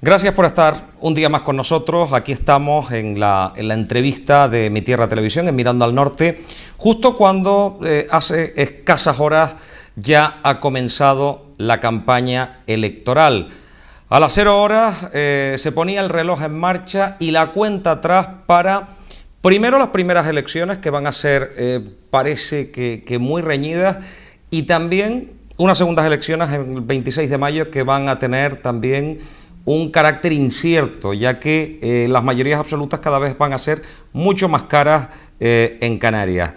Gracias por estar un día más con nosotros. Aquí estamos en la entrevista de Mi Tierra Televisión, en Mirando al Norte, justo cuando hace escasas horas ya ha comenzado la campaña electoral. A las 0 horas se ponía el reloj en marcha y la cuenta atrás para, primero, las primeras elecciones que van a ser, parece que muy reñidas, y también unas segundas elecciones el 26 de mayo que van a tener también un carácter incierto, ya que las mayorías absolutas cada vez van a ser mucho más caras en Canarias.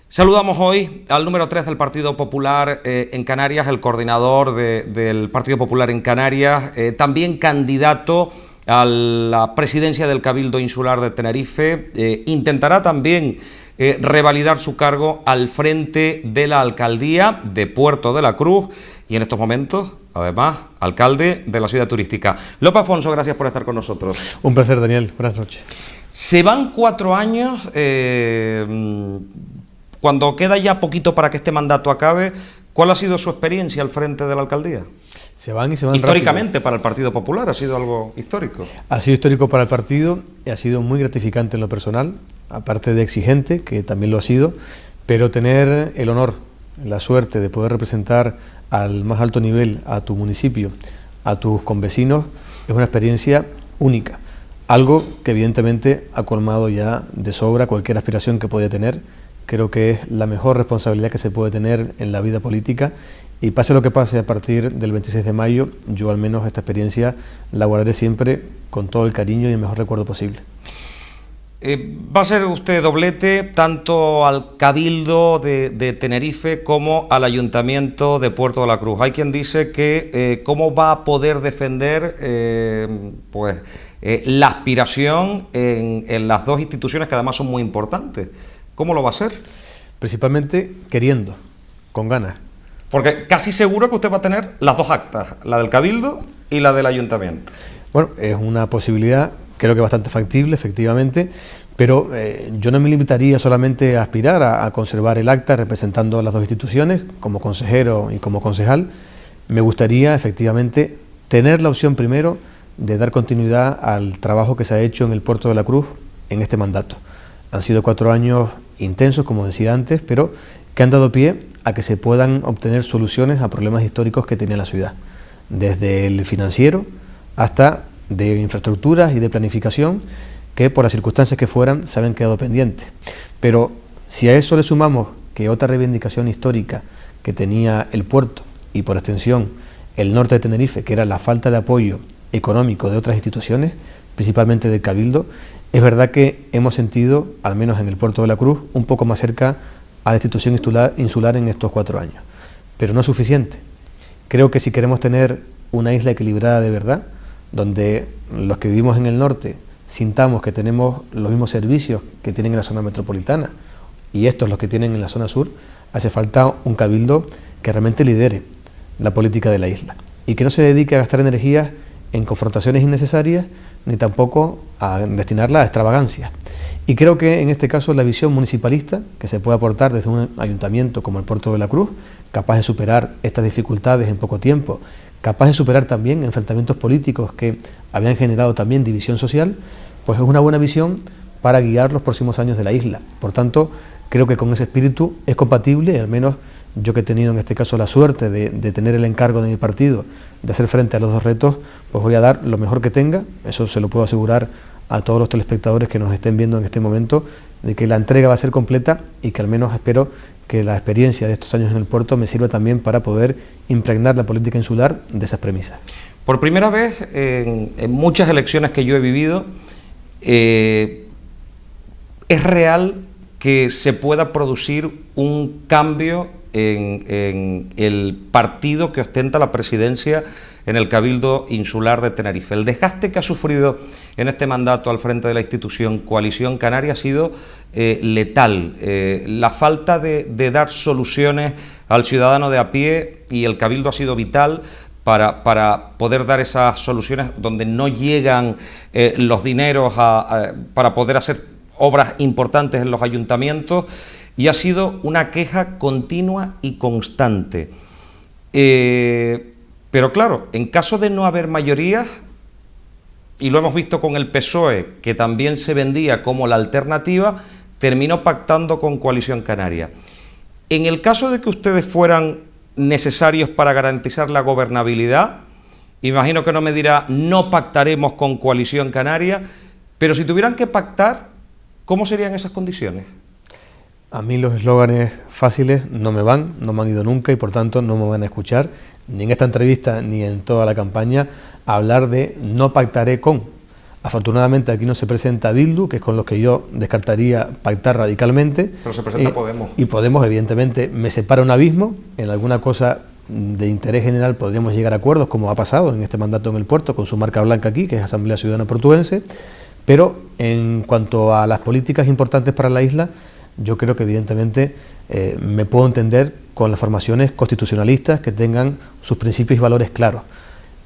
Saludamos hoy al número 3 del Partido Popular en Canarias, el coordinador del Partido Popular en Canarias, también candidato a la presidencia del Cabildo Insular de Tenerife. Intentará también revalidar su cargo al frente de la alcaldía de Puerto de la Cruz y en estos momentos, además, alcalde de la ciudad turística. Lope Afonso, gracias por estar con nosotros. Un placer, Daniel. Buenas noches. Se van 4 años, cuando queda ya poquito para que este mandato acabe, ¿cuál ha sido su experiencia al frente de la alcaldía? Se van y se van históricamente rápido. Para el Partido Popular ha sido algo histórico. Ha sido histórico para el partido y ha sido muy gratificante en lo personal, aparte de exigente, que también lo ha sido, pero tener el honor, la suerte de poder representar al más alto nivel a tu municipio, a tus convecinos, es una experiencia única. Algo que evidentemente ha colmado ya de sobra cualquier aspiración que puede tener. Creo que es la mejor responsabilidad que se puede tener en la vida política y pase lo que pase a partir del 26 de mayo, yo al menos esta experiencia la guardaré siempre con todo el cariño y el mejor recuerdo posible. Va a ser usted doblete tanto al Cabildo de Tenerife como al Ayuntamiento de Puerto de la Cruz. Hay quien dice que cómo va a poder defender la aspiración en las dos instituciones que además son muy importantes. ¿Cómo lo va a hacer? Principalmente queriendo, con ganas. Porque casi seguro que usted va a tener las dos actas, la del Cabildo y la del Ayuntamiento. Bueno, es una posibilidad, creo que bastante factible, efectivamente, pero yo no me limitaría solamente a aspirar a conservar el acta representando a las dos instituciones, como consejero y como concejal. Me gustaría, efectivamente, tener la opción primero de dar continuidad al trabajo que se ha hecho en el Puerto de la Cruz en este mandato. Han sido 4 años intensos, como decía antes, pero que han dado pie a que se puedan obtener soluciones a problemas históricos que tenía la ciudad, desde el financiero hasta de infraestructuras y de planificación, que por las circunstancias que fueran se habían quedado pendientes. Pero si a eso le sumamos que otra reivindicación histórica que tenía el puerto y por extensión el norte de Tenerife, que era la falta de apoyo económico de otras instituciones, principalmente del Cabildo, es verdad que hemos sentido, al menos en el Puerto de la Cruz, un poco más cerca a la institución insular en estos 4 años. Pero no es suficiente. Creo que si queremos tener una isla equilibrada de verdad, donde los que vivimos en el norte sintamos que tenemos los mismos servicios que tienen en la zona metropolitana y estos los que tienen en la zona sur, hace falta un cabildo que realmente lidere la política de la isla y que no se dedique a gastar energías en confrontaciones innecesarias ni tampoco a destinarla a extravagancias. Y creo que en este caso la visión municipalista que se puede aportar desde un ayuntamiento como el Puerto de la Cruz, capaz de superar estas dificultades en poco tiempo, capaz de superar también enfrentamientos políticos que habían generado también división social, pues es una buena visión para guiar los próximos años de la isla. Por tanto, creo que con ese espíritu es compatible, al menos yo que he tenido en este caso la suerte de tener el encargo de mi partido de hacer frente a los dos retos, pues voy a dar lo mejor que tenga, eso se lo puedo asegurar a todos los telespectadores que nos estén viendo en este momento, de que la entrega va a ser completa y que al menos espero que la experiencia de estos años en el puerto me sirva también para poder impregnar la política insular de esas premisas. Por primera vez en muchas elecciones que yo he vivido, es real que se pueda producir un cambio en el partido que ostenta la presidencia en el Cabildo Insular de Tenerife. El desgaste que ha sufrido en este mandato al frente de la institución Coalición Canaria ha sido letal. La falta de dar soluciones al ciudadano de a pie, y el Cabildo ha sido vital para poder dar esas soluciones donde no llegan los dineros para poder hacer obras importantes en los ayuntamientos, y ha sido una queja continua y constante. Pero claro, en caso de no haber mayorías, y lo hemos visto con el PSOE, que también se vendía como la alternativa, terminó pactando con Coalición Canaria. En el caso de que ustedes fueran necesarios para garantizar la gobernabilidad, imagino que no me dirá, no pactaremos con Coalición Canaria, pero si tuvieran que pactar, ¿cómo serían esas condiciones? A mí los eslóganes fáciles no me han ido nunca y por tanto no me van a escuchar, ni en esta entrevista ni en toda la campaña, hablar de no pactaré con. Afortunadamente aquí no se presenta Bildu, que es con los que yo descartaría pactar radicalmente. Pero se presenta Podemos. Y Podemos, evidentemente, me separa un abismo. En alguna cosa de interés general podríamos llegar a acuerdos, como ha pasado en este mandato en el puerto, con su marca blanca aquí, que es Asamblea Ciudadana Portuense. Pero en cuanto a las políticas importantes para la isla, yo creo que evidentemente me puedo entender con las formaciones constitucionalistas que tengan sus principios y valores claros.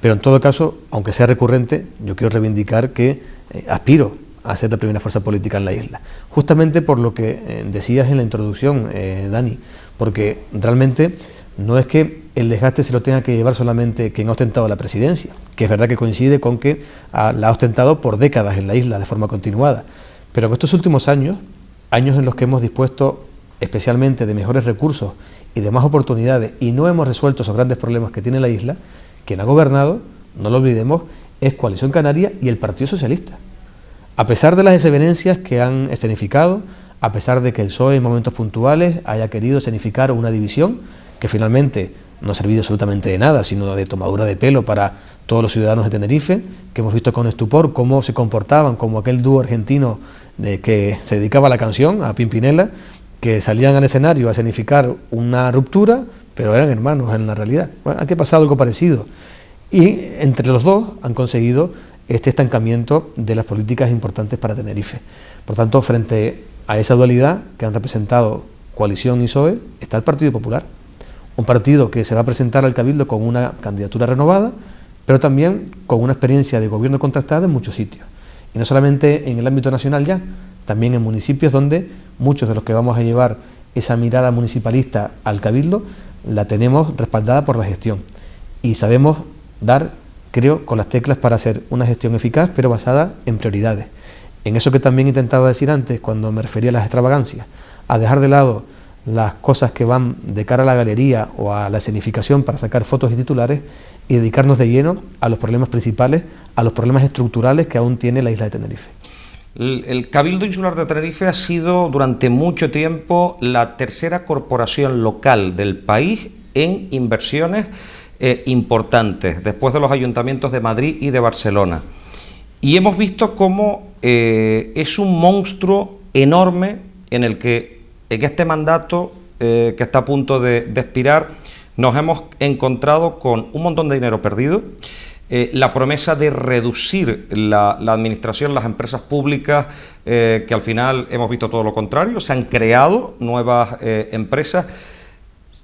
Pero en todo caso, aunque sea recurrente, yo quiero reivindicar que aspiro a ser la primera fuerza política en la isla. Justamente por lo que decías en la introducción, Dani, porque realmente no es que el desgaste se lo tenga que llevar solamente quien ha ostentado la presidencia, que es verdad que coincide con que la ha ostentado por décadas en la isla de forma continuada, pero en estos últimos años en los que hemos dispuesto especialmente de mejores recursos y de más oportunidades y no hemos resuelto esos grandes problemas que tiene la isla, quien ha gobernado, no lo olvidemos, es Coalición Canaria y el Partido Socialista. A pesar de las desavenencias que han escenificado, a pesar de que el PSOE en momentos puntuales haya querido escenificar una división que finalmente no ha servido absolutamente de nada, sino de tomadura de pelo para todos los ciudadanos de Tenerife, que hemos visto con estupor cómo se comportaban como aquel dúo argentino que se dedicaba a la canción, a Pimpinela, que salían al escenario a escenificar una ruptura, pero eran hermanos en la realidad. Bueno, aquí ha pasado algo parecido. Y entre los dos han conseguido este estancamiento de las políticas importantes para Tenerife. Por tanto, frente a esa dualidad que han representado Coalición y PSOE, está el Partido Popular. Un partido que se va a presentar al Cabildo con una candidatura renovada, pero también con una experiencia de gobierno contrastada en muchos sitios. Y no solamente en el ámbito nacional ya, también en municipios donde muchos de los que vamos a llevar esa mirada municipalista al Cabildo la tenemos respaldada por la gestión. Y sabemos dar, creo, con las teclas para hacer una gestión eficaz, pero basada en prioridades. En eso que también intentaba decir antes, cuando me refería a las extravagancias, a dejar de lado las cosas que van de cara a la galería o a la escenificación para sacar fotos y titulares y dedicarnos de lleno a los problemas principales, a los problemas estructurales que aún tiene la isla de Tenerife. El Cabildo Insular de Tenerife ha sido durante mucho tiempo la tercera corporación local del país en inversiones importantes, después de los ayuntamientos de Madrid y de Barcelona. Y hemos visto cómo es un monstruo enorme en el que en este mandato que está a punto de expirar nos hemos encontrado con un montón de dinero perdido, la promesa de reducir la administración, las empresas públicas, que al final hemos visto todo lo contrario, se han creado nuevas empresas,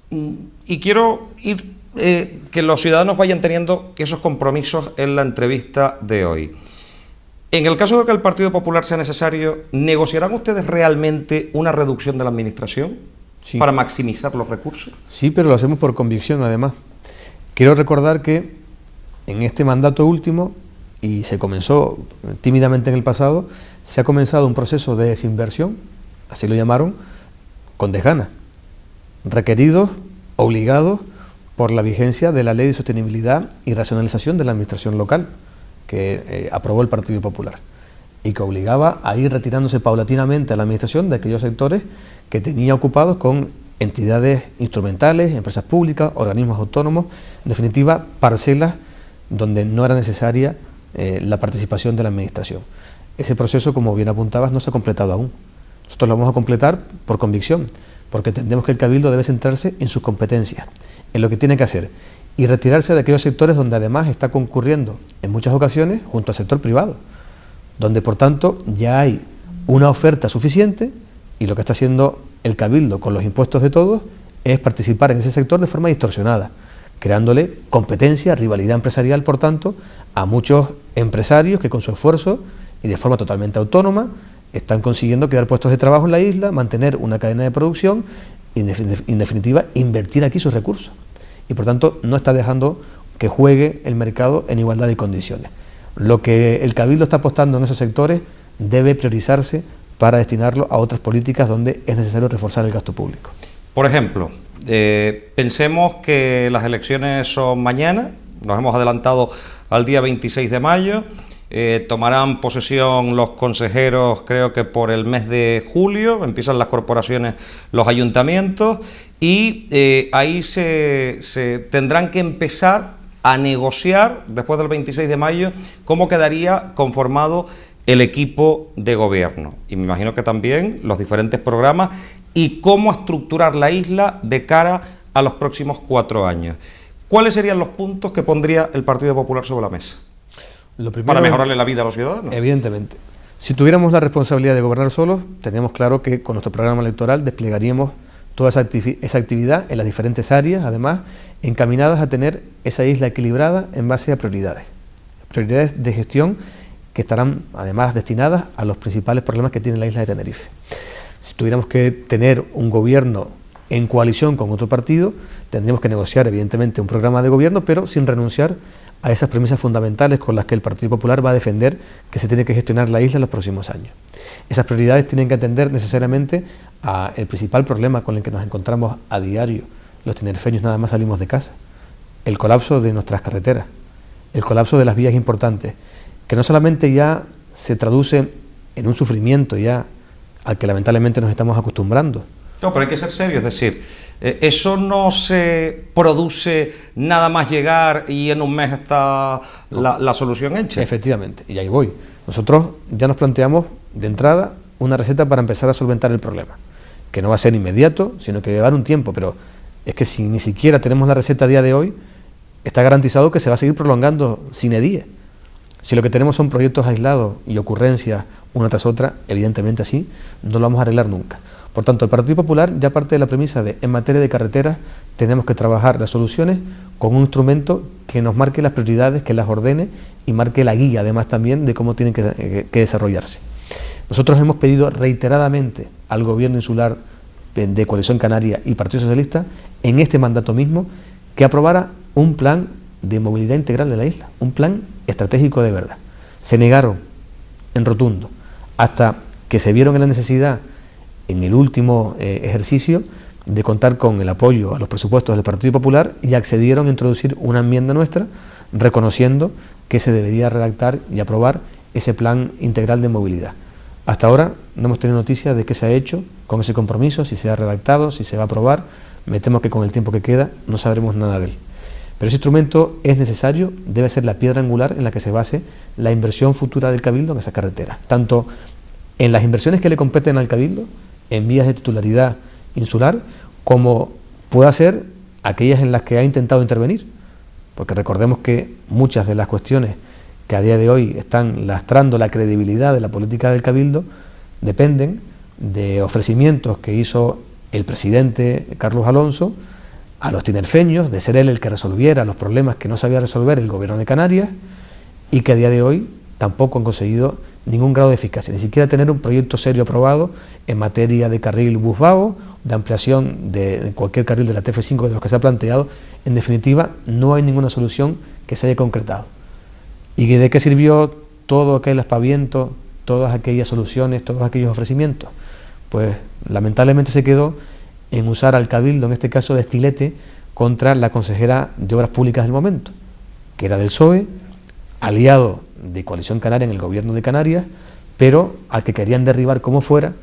y quiero que los ciudadanos vayan teniendo esos compromisos en la entrevista de hoy. En el caso de que el Partido Popular sea necesario, ¿negociarán ustedes realmente una reducción de la administración para maximizar los recursos? Sí, pero lo hacemos por convicción además. Quiero recordar que en este mandato último, y se comenzó tímidamente en el pasado, se ha comenzado un proceso de desinversión, así lo llamaron, con desgana, requeridos, obligados por la vigencia de la Ley de Sostenibilidad y Racionalización de la Administración Local, que aprobó el Partido Popular, y que obligaba a ir retirándose paulatinamente a la administración de aquellos sectores que tenía ocupados con entidades instrumentales, empresas públicas, organismos autónomos, en definitiva, parcelas donde no era necesaria la participación de la administración. Ese proceso, como bien apuntabas, no se ha completado aún. Nosotros lo vamos a completar por convicción, porque entendemos que el Cabildo debe centrarse en sus competencias, en lo que tiene que hacer, y retirarse de aquellos sectores donde además está concurriendo en muchas ocasiones junto al sector privado, donde por tanto ya hay una oferta suficiente y lo que está haciendo el Cabildo con los impuestos de todos es participar en ese sector de forma distorsionada, creándole competencia, rivalidad empresarial, por tanto, a muchos empresarios que con su esfuerzo y de forma totalmente autónoma están consiguiendo crear puestos de trabajo en la isla, mantener una cadena de producción y en definitiva invertir aquí sus recursos. Y por tanto no está dejando que juegue el mercado en igualdad de condiciones. Lo que el Cabildo está apostando en esos sectores debe priorizarse para destinarlo a otras políticas donde es necesario reforzar el gasto público. Por ejemplo, pensemos que las elecciones son mañana, nos hemos adelantado al día 26 de mayo, tomarán posesión los consejeros creo que por el mes de julio, empiezan las corporaciones, los ayuntamientos y ahí se tendrán que empezar a negociar después del 26 de mayo cómo quedaría conformado el equipo de gobierno y me imagino que también los diferentes programas y cómo estructurar la isla de cara a los próximos 4 años. ¿Cuáles serían los puntos que pondría el Partido Popular sobre la mesa? Lo primero, para mejorarle la vida a los ciudadanos. Evidentemente. Si tuviéramos la responsabilidad de gobernar solos, teníamos claro que con nuestro programa electoral desplegaríamos toda esa actividad en las diferentes áreas, además, encaminadas a tener esa isla equilibrada en base a prioridades. Prioridades de gestión que estarán, además, destinadas a los principales problemas que tiene la isla de Tenerife. Si tuviéramos que tener un gobierno en coalición con otro partido, tendríamos que negociar, evidentemente, un programa de gobierno, pero sin renunciar a esas premisas fundamentales con las que el Partido Popular va a defender que se tiene que gestionar la isla en los próximos años. Esas prioridades tienen que atender necesariamente al principal problema con el que nos encontramos a diario los tinerfeños nada más salimos de casa: el colapso de nuestras carreteras, el colapso de las vías importantes, que no solamente ya se traduce en un sufrimiento ya al que lamentablemente nos estamos acostumbrando. No, pero hay que ser serio, es decir, eso no se produce nada más llegar y en un mes está la solución hecha. Efectivamente, y ahí voy. Nosotros ya nos planteamos de entrada una receta para empezar a solventar el problema, que no va a ser inmediato, sino que va a llevar un tiempo, pero es que si ni siquiera tenemos la receta a día de hoy, está garantizado que se va a seguir prolongando sine die. Si lo que tenemos son proyectos aislados y ocurrencias una tras otra, evidentemente así, no lo vamos a arreglar nunca. Por tanto, el Partido Popular ya parte de la premisa de, en materia de carreteras, tenemos que trabajar las soluciones con un instrumento que nos marque las prioridades, que las ordene y marque la guía, además también, de cómo tienen que desarrollarse. Nosotros hemos pedido reiteradamente al Gobierno insular de Coalición Canaria y Partido Socialista, en este mandato mismo, que aprobara un plan de movilidad integral de la isla, un plan estratégico de verdad. Se negaron en rotundo, hasta que se vieron en la necesidad en el último ejercicio de contar con el apoyo a los presupuestos del Partido Popular y accedieron a introducir una enmienda nuestra reconociendo que se debería redactar y aprobar ese plan integral de movilidad. Hasta ahora no hemos tenido noticia de qué se ha hecho con ese compromiso, si se ha redactado, si se va a aprobar. Me temo que con el tiempo que queda no sabremos nada de él. Pero ese instrumento es necesario, debe ser la piedra angular en la que se base la inversión futura del Cabildo en esa carretera, tanto en las inversiones que le competen al Cabildo, en vías de titularidad insular, como pueda ser aquellas en las que ha intentado intervenir, porque recordemos que muchas de las cuestiones que a día de hoy están lastrando la credibilidad de la política del Cabildo dependen de ofrecimientos que hizo el presidente Carlos Alonso a los tinerfeños, de ser él el que resolviera los problemas que no sabía resolver el Gobierno de Canarias, y que a día de hoy tampoco han conseguido ningún grado de eficacia, ni siquiera tener un proyecto serio aprobado en materia de carril bus-vago, de ampliación de cualquier carril de la TF5 de los que se ha planteado. En definitiva, no hay ninguna solución que se haya concretado. ¿Y de qué sirvió todo aquel aspaviento, todas aquellas soluciones, todos aquellos ofrecimientos? Pues lamentablemente se quedó en usar al Cabildo, en este caso de estilete, contra la consejera de Obras Públicas del momento, que era del PSOE, aliado de Coalición Canaria en el Gobierno de Canarias, pero al que querían derribar como fuera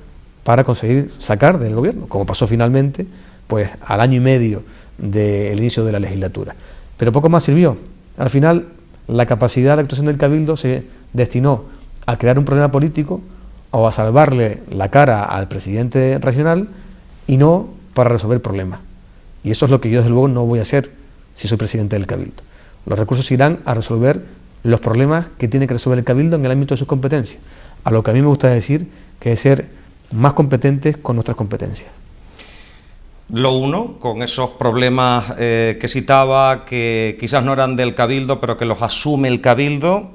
para conseguir sacar del gobierno, como pasó finalmente pues al año y medio del inicio de la legislatura. Pero poco más sirvió. Al final, la capacidad de actuación del Cabildo se destinó a crear un problema político o a salvarle la cara al presidente regional y no para resolver problemas. Y eso es lo que yo desde luego no voy a hacer si soy presidente del Cabildo. Los recursos irán a resolver los problemas que tiene que resolver el Cabildo en el ámbito de sus competencias, a lo que a mí me gusta decir que es ser más competentes con nuestras competencias. Lo uno, con esos problemas que citaba, que quizás no eran del Cabildo, pero que los asume el Cabildo,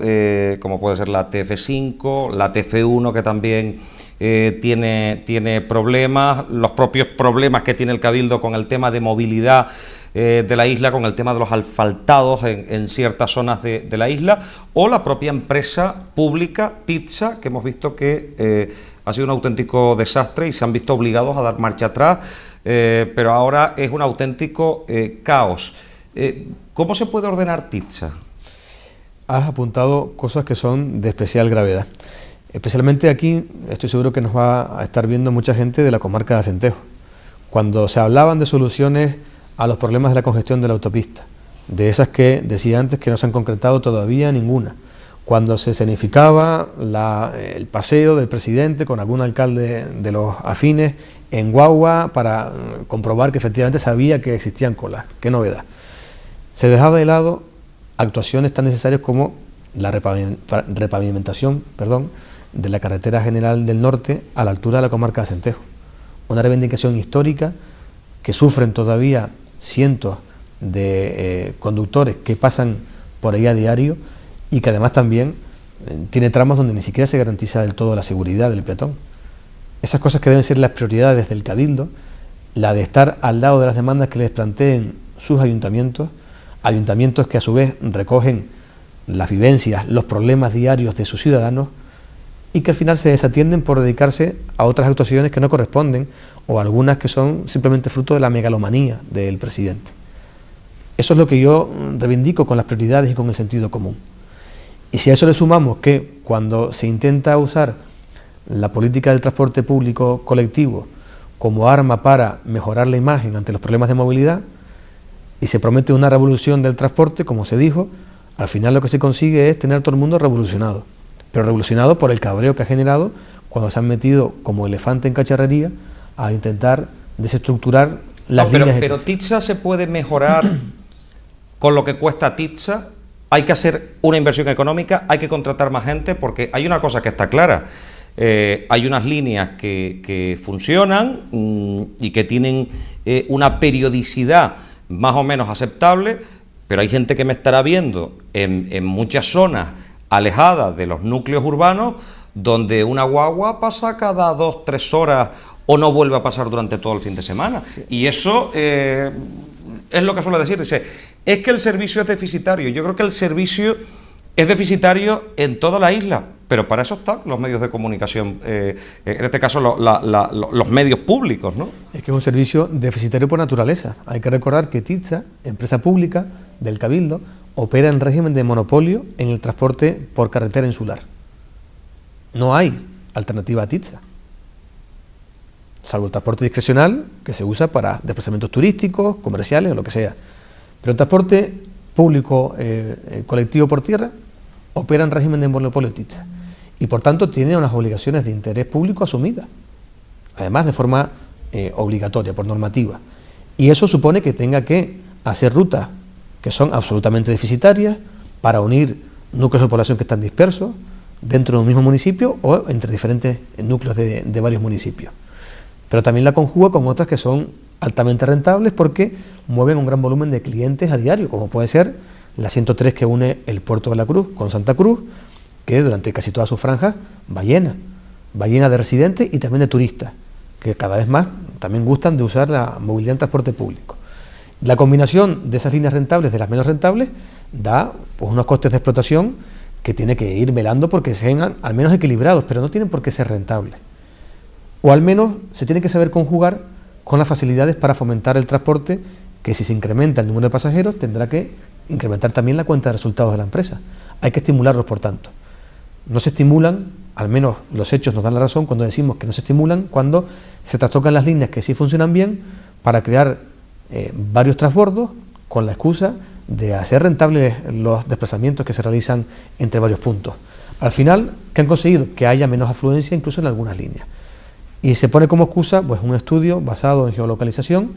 como puede ser la TF5, la TF1, que también tiene problemas, los propios problemas que tiene el Cabildo con el tema de movilidad de la isla, con el tema de los asfaltados en ciertas zonas de la isla, o la propia empresa pública, TITSA, que hemos visto que ha sido un auténtico desastre y se han visto obligados a dar marcha atrás, pero ahora es un auténtico caos. ¿Cómo se puede ordenar TITSA? Has apuntado cosas que son de especial gravedad. Especialmente aquí, estoy seguro que nos va a estar viendo mucha gente de la comarca de Acentejo. Cuando se hablaban de soluciones a los problemas de la congestión de la autopista, de esas que decía antes que no se han concretado todavía ninguna. Cuando se escenificaba el paseo del presidente con algún alcalde de los afines en guagua para comprobar que efectivamente sabía que existían colas. ¡Qué novedad! Se dejaba de lado actuaciones tan necesarias como la repavimentación de la carretera general del norte a la altura de la comarca de Acentejo. Una reivindicación histórica que sufren todavía cientos de conductores que pasan por ahí a diario y que además también tiene tramos donde ni siquiera se garantiza del todo la seguridad del peatón. Esas cosas que deben ser las prioridades del Cabildo, la de estar al lado de las demandas que les planteen sus ayuntamientos que a su vez recogen las vivencias, los problemas diarios de sus ciudadanos y que al final se desatienden por dedicarse a otras actuaciones que no corresponden o algunas que son simplemente fruto de la megalomanía del presidente. Eso es lo que yo reivindico con las prioridades y con el sentido común. Y si a eso le sumamos que cuando se intenta usar la política del transporte público colectivo como arma para mejorar la imagen ante los problemas de movilidad y se promete una revolución del transporte, como se dijo, al final lo que se consigue es tener a todo el mundo revolucionado, pero revolucionado por el cabreo que ha generado cuando se han metido como elefante en cacharrería a intentar desestructurar las líneas. Pero TITSA se puede mejorar con lo que cuesta TITSA. Hay que hacer una inversión económica, hay que contratar más gente, porque hay una cosa que está clara. Hay unas líneas que funcionan y que tienen una periodicidad más o menos aceptable, pero hay gente que me estará viendo en muchas zonas alejadas de los núcleos urbanos, donde una guagua pasa cada 2-3 horas o no vuelve a pasar durante todo el fin de semana. Y eso es lo que suele decir. Dice, es que el servicio es deficitario. Yo creo que el servicio es deficitario en toda la isla, pero para eso están los medios de comunicación, en este caso los medios públicos, ¿no? Es que es un servicio deficitario por naturaleza. Hay que recordar que TITSA, empresa pública del Cabildo, opera en régimen de monopolio en el transporte por carretera insular. No hay alternativa a TITSA, salvo el transporte discrecional que se usa para desplazamientos turísticos, comerciales o lo que sea. Pero el transporte público colectivo por tierra opera en régimen de monopolio TITSA y por tanto tiene unas obligaciones de interés público asumidas, además de forma obligatoria, por normativa. Y eso supone que tenga que hacer rutas que son absolutamente deficitarias para unir núcleos de población que están dispersos dentro de un mismo municipio o entre diferentes núcleos de varios municipios. Pero también la conjuga con otras que son altamente rentables porque mueven un gran volumen de clientes a diario, como puede ser la 103 que une el Puerto de la Cruz con Santa Cruz, que durante casi toda su franja va llena de residentes y también de turistas, que cada vez más también gustan de usar la movilidad en transporte público. La combinación de esas líneas rentables de las menos rentables da pues, unos costes de explotación que tiene que ir velando porque sean al menos equilibrados, pero no tienen por qué ser rentables. O al menos se tiene que saber conjugar con las facilidades para fomentar el transporte, que si se incrementa el número de pasajeros tendrá que incrementar también la cuenta de resultados de la empresa. Hay que estimularlos, por tanto. No se estimulan, al menos los hechos nos dan la razón cuando decimos que no se estimulan, cuando se trastocan las líneas que sí funcionan bien para crear varios transbordos con la excusa de hacer rentables los desplazamientos que se realizan entre varios puntos. Al final, ¿qué han conseguido? Que haya menos afluencia incluso en algunas líneas. Y se pone como excusa pues, un estudio basado en geolocalización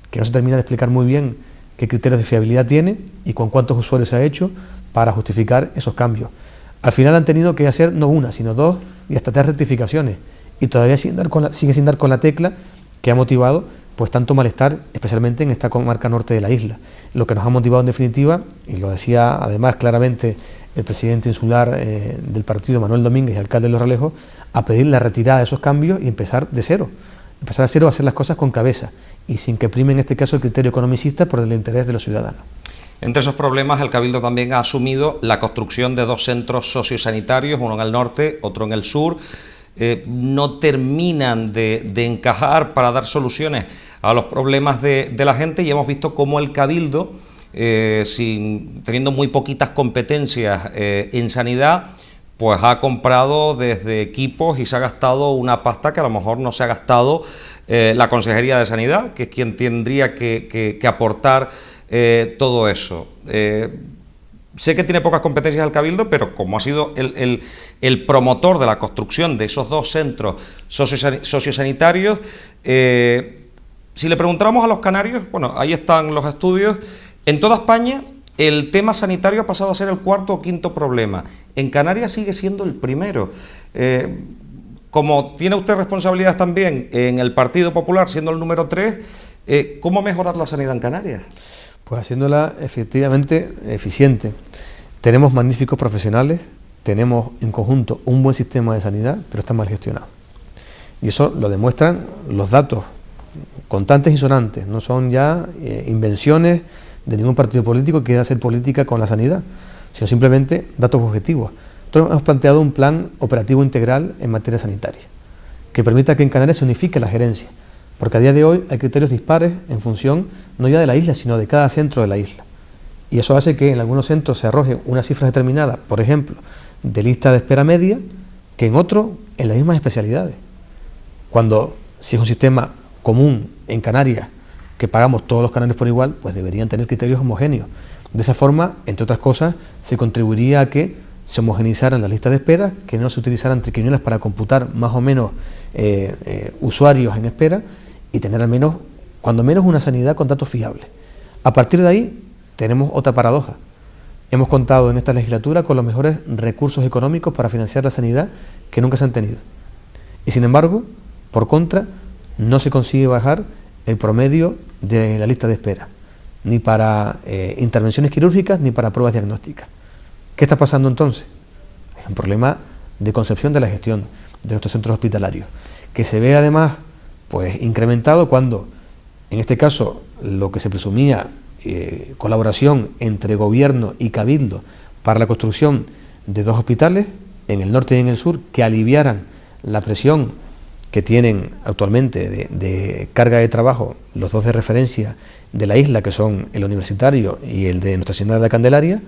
que no se termina de explicar muy bien qué criterios de fiabilidad tiene y con cuántos usuarios se ha hecho para justificar esos cambios. Al final han tenido que hacer no una, sino 2 y hasta 3 rectificaciones y todavía sigue sin dar con la tecla que ha motivado pues tanto malestar, especialmente en esta comarca norte de la isla. Lo que nos ha motivado en definitiva, y lo decía además claramente el presidente insular del partido, Manuel Domínguez, alcalde de Los Realejos, a pedir la retirada de esos cambios y empezar de cero. Empezar de cero a hacer las cosas con cabeza y sin que prime en este caso el criterio economicista por el interés de los ciudadanos. Entre esos problemas, el Cabildo también ha asumido la construcción de 2 centros sociosanitarios, uno en el norte, otro en el sur. No terminan de encajar para dar soluciones a los problemas de la gente, y hemos visto cómo el Cabildo, teniendo muy poquitas competencias en sanidad, pues ha comprado desde equipos y se ha gastado una pasta que a lo mejor no se ha gastado la Consejería de Sanidad, que es quien tendría que aportar todo eso. Sé que tiene pocas competencias el Cabildo, pero como ha sido el promotor de la construcción de esos 2 centros sociosanitarios, si le preguntáramos a los canarios, bueno, ahí están los estudios, en toda España el tema sanitario ha pasado a ser el 4º o 5º problema. En Canarias sigue siendo el primero. Como tiene usted responsabilidades también en el Partido Popular, siendo el número 3, ¿cómo mejorar la sanidad en Canarias? Pues haciéndola efectivamente eficiente. Tenemos magníficos profesionales, tenemos en conjunto un buen sistema de sanidad, pero está mal gestionado. Y eso lo demuestran los datos contantes y sonantes, no son ya invenciones de ningún partido político que quiera hacer política con la sanidad, sino simplemente datos objetivos. Nosotros hemos planteado un plan operativo integral en materia sanitaria, que permita que en Canarias se unifique la gerencia, porque a día de hoy hay criterios dispares en función no ya de la isla, sino de cada centro de la isla. Y eso hace que en algunos centros se arroje una cifra determinada, por ejemplo, de lista de espera media, que en otros en las mismas especialidades. Cuando, si es un sistema común en Canarias, que pagamos todos los canarios por igual, pues deberían tener criterios homogéneos. De esa forma, entre otras cosas, se contribuiría a que se homogenizaran las listas de espera, que no se utilizaran triquiñuelas para computar más o menos usuarios en espera y tener al menos, cuando menos, una sanidad con datos fiables. A partir de ahí, tenemos otra paradoja. Hemos contado en esta legislatura con los mejores recursos económicos para financiar la sanidad que nunca se han tenido. Y sin embargo, por contra, no se consigue bajar el promedio de la lista de espera, ni para intervenciones quirúrgicas ni para pruebas diagnósticas. ¿Qué está pasando entonces? Hay un problema de concepción de la gestión de nuestros centros hospitalarios, que se ve además pues incrementado cuando, en este caso, lo que se presumía colaboración entre gobierno y cabildo para la construcción de 2 hospitales, en el norte y en el sur, que aliviaran la presión que tienen actualmente de carga de trabajo los 2 de referencia de la isla, que son el universitario y el de Nuestra Señora de la Candelaria,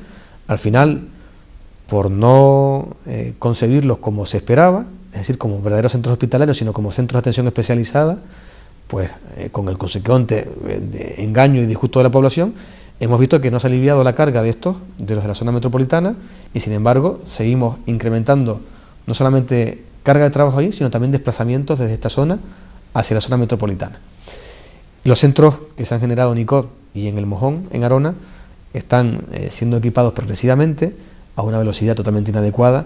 al final, por no concebirlos como se esperaba, es decir, como verdaderos centros hospitalarios, sino como centros de atención especializada, pues con el consecuente engaño y disgusto de la población, hemos visto que no se ha aliviado la carga de estos, de los de la zona metropolitana, y sin embargo seguimos incrementando no solamente carga de trabajo allí, sino también desplazamientos desde esta zona hacia la zona metropolitana. Los centros que se han generado en Icod y en El Mojón, en Arona, están siendo equipados progresivamente a una velocidad totalmente inadecuada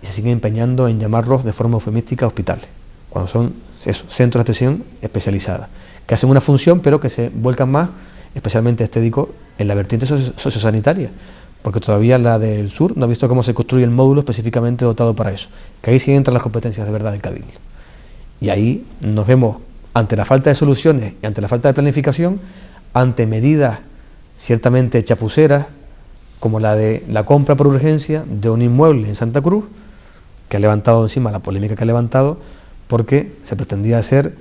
y se siguen empeñando en llamarlos de forma eufemística hospitales, cuando son centros de atención especializada, que hacen una función pero que se vuelcan más, especialmente este digo, en la vertiente sociosanitaria, porque todavía la del sur no ha visto cómo se construye el módulo específicamente dotado para eso, que ahí sí entran las competencias de verdad del Cabildo. Y ahí nos vemos ante la falta de soluciones y ante la falta de planificación, ante medidas ciertamente chapuceras, como la de la compra por urgencia de un inmueble en Santa Cruz, que ha levantado encima la polémica que ha levantado, porque se pretendía hacer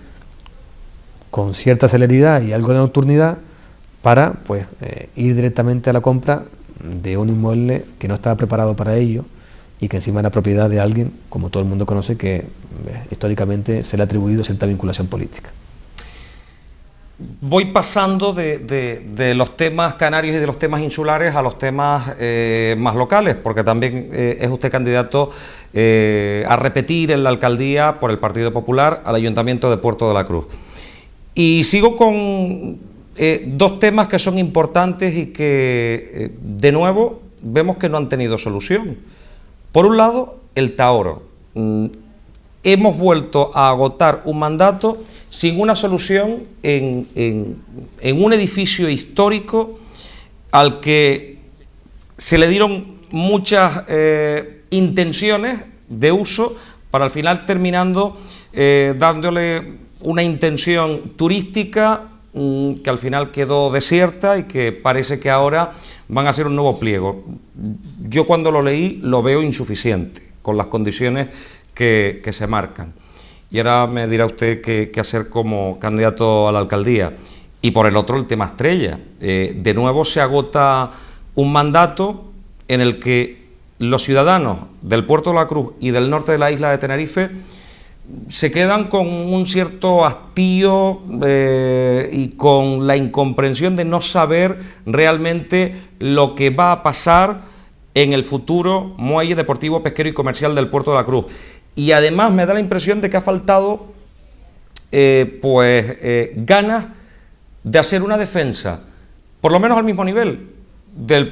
con cierta celeridad y algo de nocturnidad para pues ir directamente a la compra de un inmueble que no estaba preparado para ello y que encima era propiedad de alguien, como todo el mundo conoce, que históricamente se le ha atribuido cierta vinculación política. Voy pasando de los temas canarios y de los temas insulares a los temas más locales, porque también es usted candidato a repetir en la alcaldía por el Partido Popular al Ayuntamiento de Puerto de la Cruz. Y sigo con 2 temas que son importantes y que, de nuevo, vemos que no han tenido solución. Por un lado, el Taoro. Hemos vuelto a agotar un mandato sin una solución en un edificio histórico al que se le dieron muchas intenciones de uso para al final terminando dándole una intención turística que al final quedó desierta y que parece que ahora van a ser un nuevo pliego. Yo cuando lo leí lo veo insuficiente con las condiciones que se marcan. Y ahora me dirá usted qué hacer como candidato a la alcaldía. Y por el otro, el tema estrella. De nuevo se agota un mandato en el que los ciudadanos del Puerto de la Cruz y del norte de la isla de Tenerife se quedan con un cierto hastío y con la incomprensión de no saber realmente lo que va a pasar en el futuro muelle deportivo, pesquero y comercial del Puerto de la Cruz. Y además me da la impresión de que ha faltado ganas de hacer una defensa, por lo menos al mismo nivel,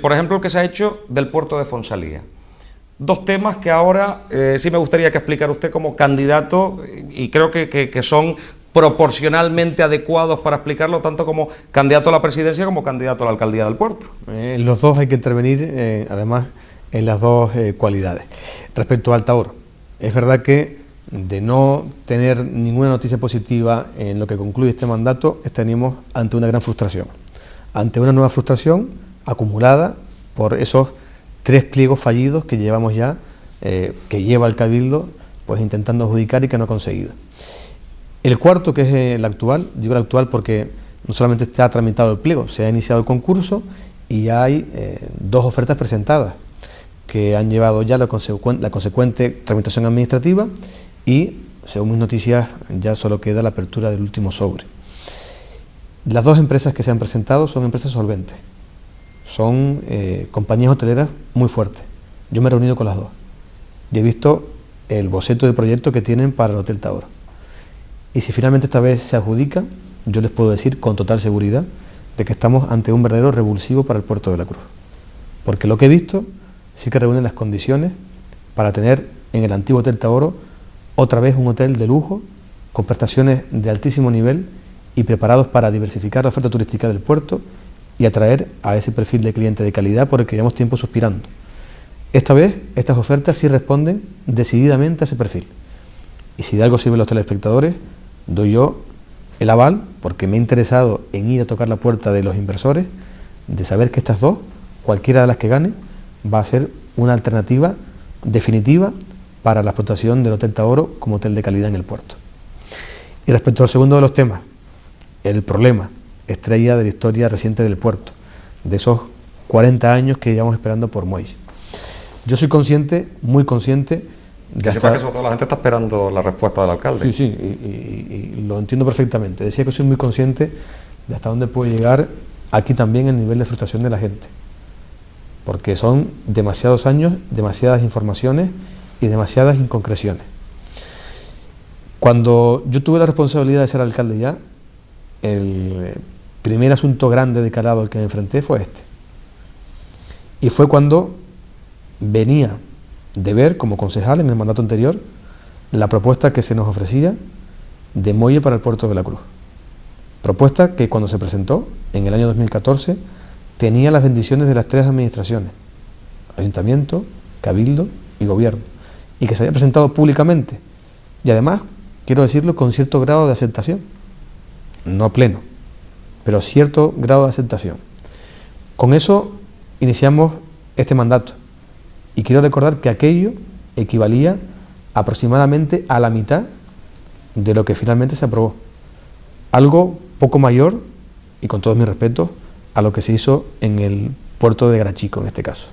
por ejemplo, el que se ha hecho del puerto de Fonsalía. Dos temas que ahora sí me gustaría que explicara usted como candidato, y creo que son proporcionalmente adecuados para explicarlo, tanto como candidato a la presidencia como candidato a la alcaldía del puerto. Los dos hay que intervenir, además, en las dos cualidades. Respecto a Alta Oro, es verdad que de no tener ninguna noticia positiva en lo que concluye este mandato, estaríamos ante una gran frustración, ante una nueva frustración acumulada por esos 3 pliegos fallidos que llevamos ya, que lleva el Cabildo pues intentando adjudicar y que no ha conseguido. El cuarto, que es el actual, digo el actual porque no solamente se ha tramitado el pliego, se ha iniciado el concurso y hay 2 ofertas presentadas que han llevado ya la consecuente tramitación administrativa y, según mis noticias, ya solo queda la apertura del último sobre. Las 2 empresas que se han presentado son empresas solventes. Son compañías hoteleras muy fuertes. Yo me he reunido con las 2 y he visto el boceto de proyecto que tienen para el Hotel Taoro. Y si finalmente esta vez se adjudica, yo les puedo decir con total seguridad de que estamos ante un verdadero revulsivo para el Puerto de la Cruz. Porque lo que he visto sí que reúne las condiciones para tener en el antiguo Hotel Taoro otra vez un hotel de lujo, con prestaciones de altísimo nivel y preparados para diversificar la oferta turística del puerto y atraer a ese perfil de cliente de calidad por el que llevamos tiempo suspirando. Esta vez, estas ofertas sí responden decididamente a ese perfil. Y si de algo sirven los telespectadores, doy yo el aval, porque me he interesado en ir a tocar la puerta de los inversores, de saber que estas 2, cualquiera de las que gane, va a ser una alternativa definitiva para la explotación del Hotel Taoro como hotel de calidad en el puerto. Y respecto al segundo de los temas, el problema estrella de la historia reciente del puerto, de esos 40 años que llevamos esperando por muelle. Yo soy consciente, muy consciente, que sepa que sobre todo la gente está esperando la respuesta del alcalde. Sí, y lo entiendo perfectamente. Decía que soy muy consciente de hasta dónde puede llegar aquí también el nivel de frustración de la gente, porque son demasiados años, demasiadas informaciones y demasiadas inconcreciones. Cuando yo tuve la responsabilidad de ser alcalde ya, el primer asunto grande de calado al que me enfrenté fue este. Y fue cuando venía de ver como concejal en el mandato anterior la propuesta que se nos ofrecía de muelle para el Puerto de la Cruz. Propuesta que cuando se presentó en el año 2014 tenía las bendiciones de las 3 administraciones, Ayuntamiento, Cabildo y Gobierno, y que se había presentado públicamente y además, quiero decirlo, con cierto grado de aceptación, no pleno, pero cierto grado de aceptación. Con eso iniciamos este mandato y quiero recordar que aquello equivalía aproximadamente a la mitad de lo que finalmente se aprobó, algo poco mayor, y con todos mis respetos, a lo que se hizo en el puerto de Garachico en este caso.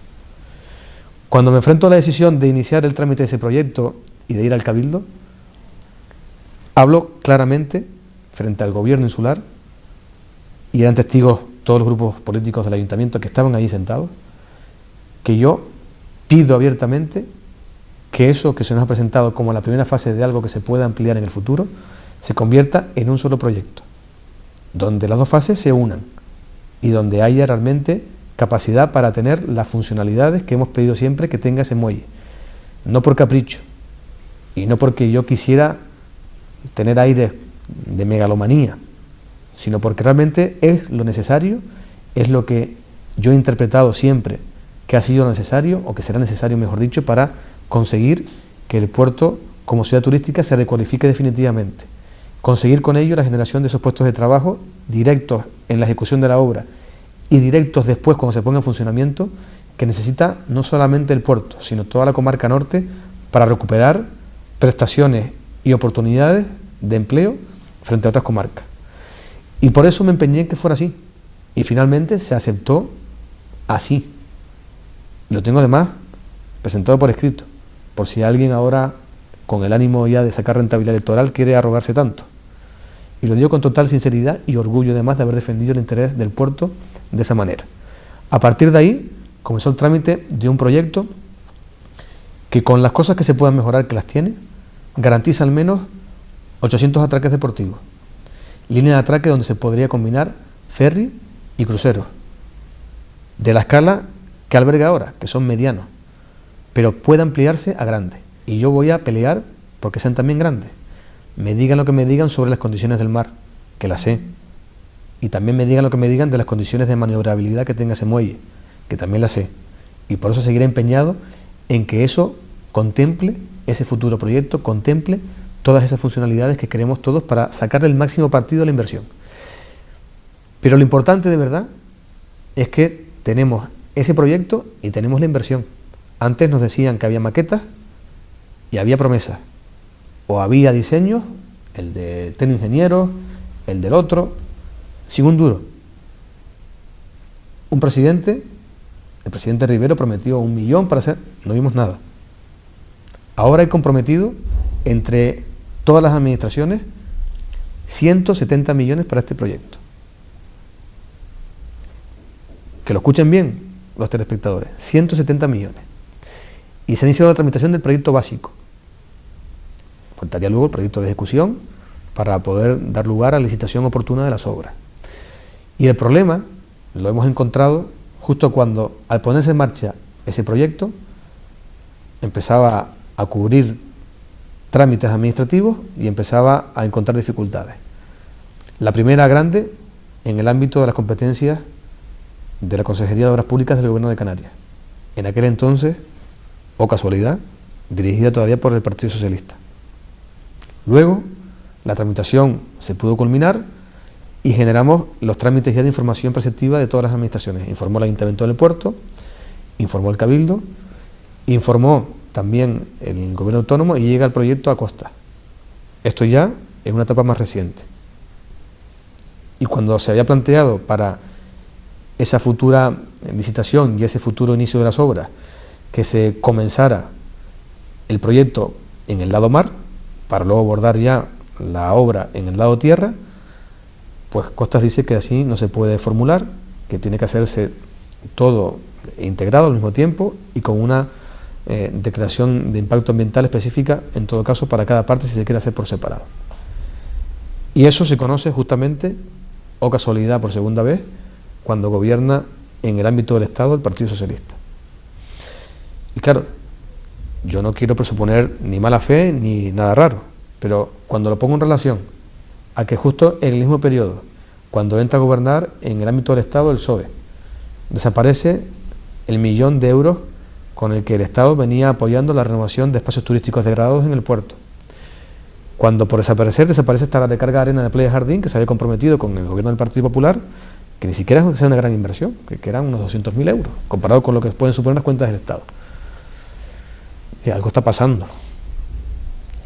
Cuando me enfrento a la decisión de iniciar el trámite de ese proyecto y de ir al Cabildo, hablo claramente frente al gobierno insular, y eran testigos todos los grupos políticos del ayuntamiento que estaban ahí sentados, que yo pido abiertamente que eso que se nos ha presentado como la primera fase de algo que se pueda ampliar en el futuro, se convierta en un solo proyecto, donde las 2 fases se unan y donde haya realmente capacidad para tener las funcionalidades que hemos pedido siempre que tenga ese muelle. No por capricho y no porque yo quisiera tener aire de megalomanía, sino porque realmente es lo necesario, es lo que yo he interpretado siempre que ha sido necesario, o que será necesario, mejor dicho, para conseguir que el puerto como ciudad turística se recualifique definitivamente. Conseguir con ello la generación de esos puestos de trabajo directos en la ejecución de la obra y directos después cuando se ponga en funcionamiento, que necesita no solamente el puerto, sino toda la comarca norte para recuperar prestaciones y oportunidades de empleo frente a otras comarcas. Y por eso me empeñé en que fuera así. Y finalmente se aceptó así. Lo tengo además presentado por escrito, por si alguien ahora, con el ánimo ya de sacar rentabilidad electoral, quiere arrogarse tanto. Y lo digo con total sinceridad y orgullo además de haber defendido el interés del puerto de esa manera. A partir de ahí comenzó el trámite de un proyecto que, con las cosas que se puedan mejorar, que las tiene, garantiza al menos 800 atraques deportivos, línea de atraque donde se podría combinar ferry y cruceros, de la escala que alberga ahora, que son medianos, pero puede ampliarse a grandes. Y yo voy a pelear porque sean también grandes. Me digan lo que me digan sobre las condiciones del mar, que las sé, y también me digan lo que me digan de las condiciones de maniobrabilidad que tenga ese muelle, que también las sé, y por eso seguiré empeñado en que eso contemple, ese futuro proyecto contemple todas esas funcionalidades que queremos todos para sacar el máximo partido a la inversión. Pero lo importante de verdad es que tenemos ese proyecto y tenemos la inversión. Antes nos decían que había maquetas y había promesas, o había diseños, el de Teno Ingenieros, el del otro, sin un duro. El presidente Rivero prometió 1 millón para hacer, no vimos nada. Ahora hay comprometido entre todas las administraciones 170 millones para este proyecto. Que lo escuchen bien los telespectadores, 170 millones. Y se ha iniciado la tramitación del proyecto básico. Faltaría luego el proyecto de ejecución para poder dar lugar a la licitación oportuna de las obras. Y el problema lo hemos encontrado justo cuando, al ponerse en marcha ese proyecto, empezaba a cubrir trámites administrativos y empezaba a encontrar dificultades. La primera grande en el ámbito de las competencias de la Consejería de Obras Públicas del Gobierno de Canarias. En aquel entonces, o casualidad, dirigida todavía por el Partido Socialista. Luego, la tramitación se pudo culminar y generamos los trámites ya de información preceptiva de todas las administraciones. Informó el Ayuntamiento del Puerto, informó el Cabildo, informó también el Gobierno Autónomo y llega el proyecto a costa. Esto ya es una etapa más reciente. Y cuando se había planteado para esa futura licitación y ese futuro inicio de las obras que se comenzara el proyecto en el lado mar, para luego abordar ya la obra en el lado tierra, pues Costas dice que así no se puede formular, que tiene que hacerse todo integrado al mismo tiempo y con una declaración de impacto ambiental específica, en todo caso, para cada parte si se quiere hacer por separado. Y eso se conoce justamente, o casualidad por segunda vez, cuando gobierna en el ámbito del Estado el Partido Socialista. Y claro, yo no quiero presuponer ni mala fe ni nada raro, pero cuando lo pongo en relación a que justo en el mismo periodo, cuando entra a gobernar en el ámbito del Estado el PSOE, desaparece el 1 millón de euros con el que el Estado venía apoyando la renovación de espacios turísticos degradados en el puerto. Cuando por desaparecer, desaparece hasta la recarga de arena de Playa Jardín, que se había comprometido con el gobierno del Partido Popular, que ni siquiera es una gran inversión, que eran unos 200.000 euros, comparado con lo que pueden suponer las cuentas del Estado. Y algo está pasando.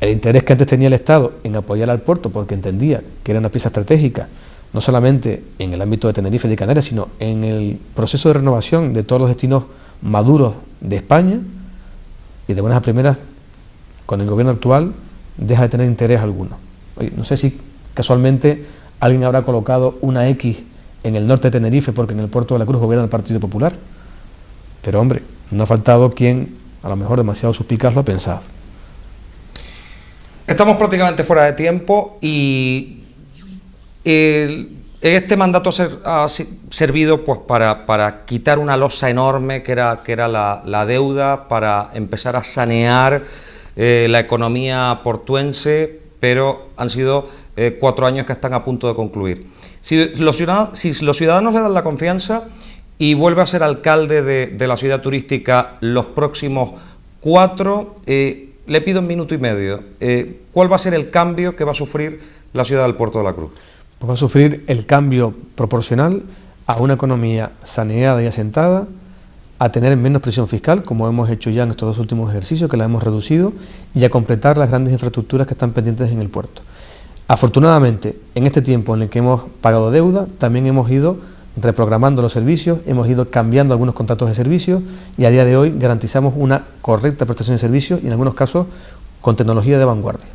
El interés que antes tenía el Estado en apoyar al puerto, porque entendía que era una pieza estratégica, no solamente en el ámbito de Tenerife y de Canarias, sino en el proceso de renovación de todos los destinos maduros de España, y de buenas a primeras, con el gobierno actual, deja de tener interés alguno. Oye, no sé si casualmente alguien habrá colocado una X en el norte de Tenerife porque en el puerto de la Cruz gobierna el Partido Popular, pero hombre, no ha faltado quien, a lo mejor demasiado suspicaz, lo ha pensado. Estamos prácticamente fuera de tiempo y este mandato ha servido pues para quitar una losa enorme que era la deuda, para empezar a sanear la economía portuense, pero han sido 4 años que están a punto de concluir. Si los ciudadanos le dan la confianza, y vuelve a ser alcalde de la ciudad turística los próximos 4. Le pido 1 minuto y medio. ¿Cuál va a ser el cambio que va a sufrir la ciudad del Puerto de la Cruz? Pues va a sufrir el cambio proporcional a una economía saneada y asentada, a tener menos presión fiscal, como hemos hecho ya en estos 2 últimos ejercicios, que la hemos reducido, y a completar las grandes infraestructuras que están pendientes en el puerto. Afortunadamente, en este tiempo en el que hemos pagado deuda, también hemos ido reprogramando los servicios, hemos ido cambiando algunos contratos de servicios y a día de hoy garantizamos una correcta prestación de servicios y en algunos casos con tecnología de vanguardia.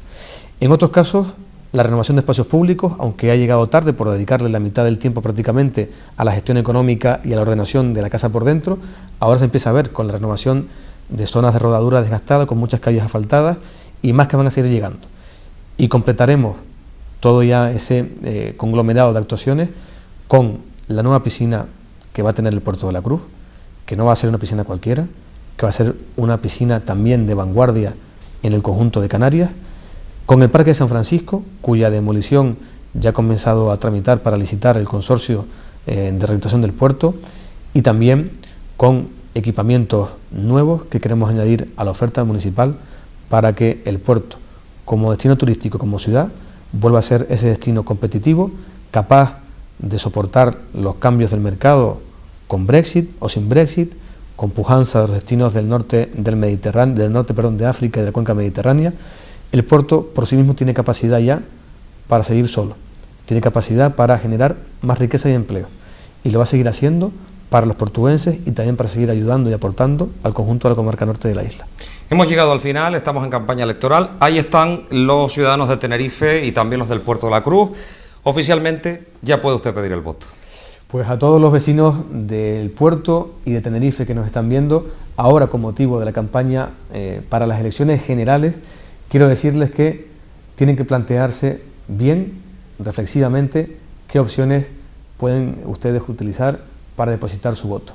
En otros casos, la renovación de espacios públicos, aunque ha llegado tarde por dedicarle la mitad del tiempo prácticamente a la gestión económica y a la ordenación de la casa por dentro, ahora se empieza a ver con la renovación de zonas de rodadura desgastadas, con muchas calles asfaltadas y más que van a seguir llegando. Y completaremos todo ya ese conglomerado de actuaciones con la nueva piscina que va a tener el Puerto de la Cruz, que no va a ser una piscina cualquiera, que va a ser una piscina también de vanguardia en el conjunto de Canarias, con el Parque de San Francisco, cuya demolición ya ha comenzado a tramitar para licitar el consorcio de rehabilitación del puerto, y también con equipamientos nuevos que queremos añadir a la oferta municipal para que el puerto, como destino turístico, como ciudad, vuelva a ser ese destino competitivo, capaz de soportar los cambios del mercado con Brexit o sin Brexit, con pujanza de los destinos del norte del Mediterráneo, de África y de la cuenca mediterránea. El puerto por sí mismo tiene capacidad ya para seguir solo, tiene capacidad para generar más riqueza y empleo, y lo va a seguir haciendo para los portugueses y también para seguir ayudando y aportando al conjunto de la comarca norte de la isla. Hemos llegado al final, estamos en campaña electoral, ahí están los ciudadanos de Tenerife y también los del Puerto de la Cruz. Oficialmente ya puede usted pedir el voto. Pues a todos los vecinos del puerto y de Tenerife que nos están viendo, ahora con motivo de la campaña para las elecciones generales, quiero decirles que tienen que plantearse bien, reflexivamente, qué opciones pueden ustedes utilizar para depositar su voto.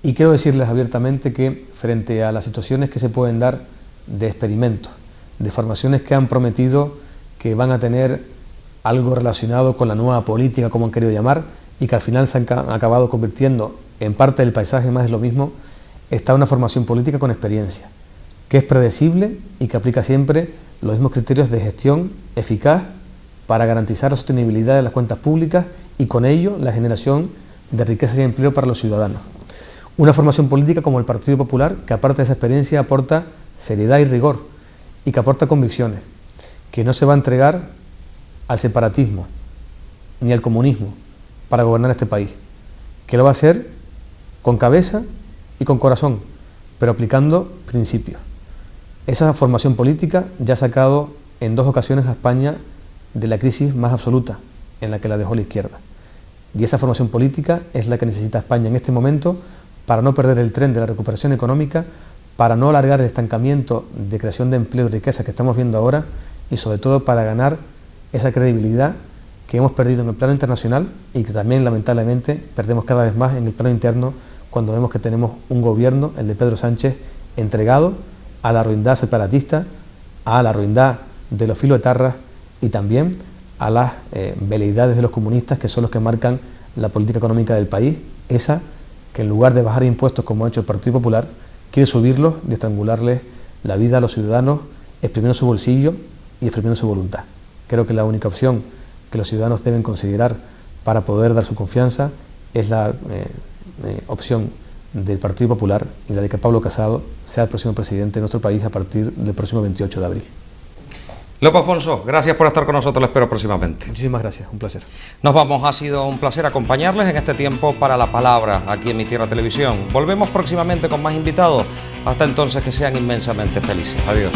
Y quiero decirles abiertamente que frente a las situaciones que se pueden dar de experimentos, de formaciones que han prometido que van a tener algo relacionado con la nueva política, como han querido llamar, y que al final se han acabado convirtiendo en parte del paisaje más de lo mismo, está una formación política con experiencia, que es predecible y que aplica siempre los mismos criterios de gestión eficaz para garantizar la sostenibilidad de las cuentas públicas y con ello la generación de riqueza y empleo para los ciudadanos. Una formación política como el Partido Popular, que aparte de esa experiencia aporta seriedad y rigor y que aporta convicciones, que no se va a entregar al separatismo ni al comunismo para gobernar este país, que lo va a hacer con cabeza y con corazón, pero aplicando principios. Esa formación política ya ha sacado en 2 ocasiones a España de la crisis más absoluta en la que la dejó la izquierda. Y esa formación política es la que necesita España en este momento para no perder el tren de la recuperación económica, para no alargar el estancamiento de creación de empleo y riqueza que estamos viendo ahora y sobre todo para ganar esa credibilidad que hemos perdido en el plano internacional y que también lamentablemente perdemos cada vez más en el plano interno cuando vemos que tenemos un gobierno, el de Pedro Sánchez, entregado a la ruindad separatista, a la ruindad de los filoetarras y también a las veleidades de los comunistas, que son los que marcan la política económica del país, esa que en lugar de bajar impuestos como ha hecho el Partido Popular, quiere subirlos y estrangularles la vida a los ciudadanos, exprimiendo su bolsillo y exprimiendo su voluntad. Creo que la única opción que los ciudadanos deben considerar para poder dar su confianza es la opción del Partido Popular y la de que Pablo Casado sea el próximo presidente de nuestro país a partir del próximo 28 de abril. Lope Afonso, gracias por estar con nosotros, lo espero próximamente. Muchísimas gracias, un placer. Nos vamos, ha sido un placer acompañarles en este tiempo para la palabra aquí en Mi Tierra Televisión. Volvemos próximamente con más invitados, hasta entonces que sean inmensamente felices. Adiós.